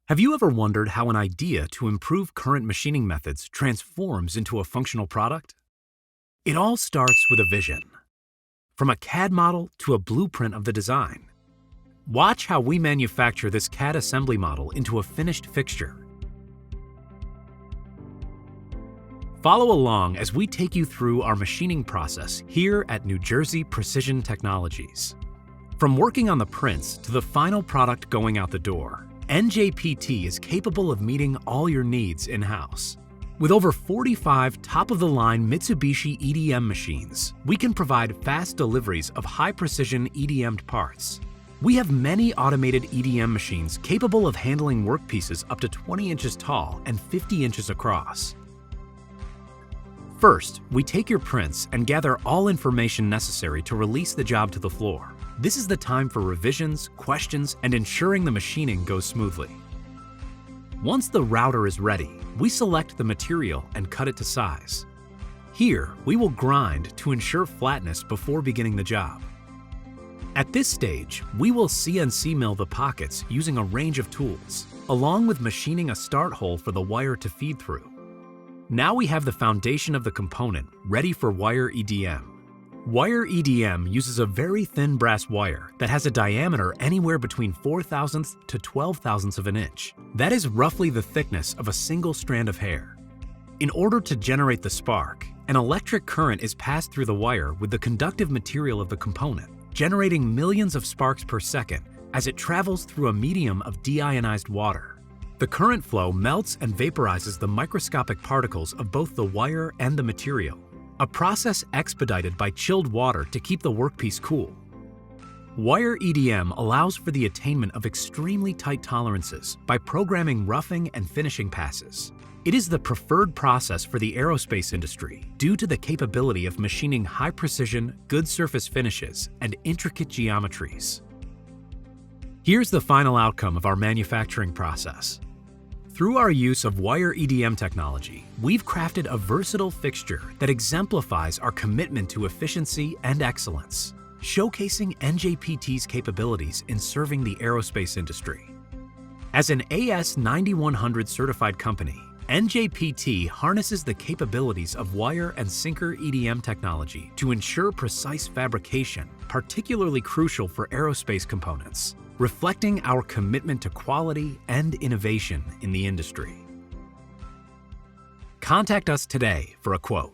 Have you ever wondered how an idea to improve current machining methods transforms into a functional product? It all starts with a vision. From a CAD model to a blueprint of the design. Watch how we manufacture this CAD assembly model into a finished fixture. Follow along as we take you through our machining process here at New Jersey Precision Technologies. From working on the prints to the final product going out the door, NJPT is capable of meeting all your needs in-house. With over 45 top-of-the-line Mitsubishi EDM machines, we can provide fast deliveries of high-precision EDM'd parts. We have many automated EDM machines capable of handling workpieces up to 20 inches tall and 50 inches across. First, we take your prints and gather all information necessary to release the job to the floor. This is the time for revisions, questions, and ensuring the machining goes smoothly. Once the router is ready, we select the material and cut it to size. Here, we will grind to ensure flatness before beginning the job. At this stage, we will CNC mill the pockets using a range of tools, along with machining a start hole for the wire to feed through. Now we have the foundation of the component ready for wire EDM. Wire EDM uses a very thin brass wire that has a diameter anywhere between 4 thousandths to 12 thousandths of an inch. That is roughly the thickness of a single strand of hair. In order to generate the spark, an electric current is passed through the wire with the conductive material of the component, generating millions of sparks per second as it travels through a medium of deionized water. The current flow melts and vaporizes the microscopic particles of both the wire and the material, a process expedited by chilled water to keep the workpiece cool. Wire EDM allows for the attainment of extremely tight tolerances by programming roughing and finishing passes. It is the preferred process for the aerospace industry due to the capability of machining high-precision, good surface finishes and intricate geometries. Here's the final outcome of our manufacturing process. Through our use of wire EDM technology, we've crafted a versatile fixture that exemplifies our commitment to efficiency and excellence, showcasing NJPT's capabilities in serving the aerospace industry. As an AS9100 certified company, NJPT harnesses the capabilities of wire and sinker EDM technology to ensure precise fabrication, particularly crucial for aerospace components, reflecting our commitment to quality and innovation in the industry. Contact us today for a quote.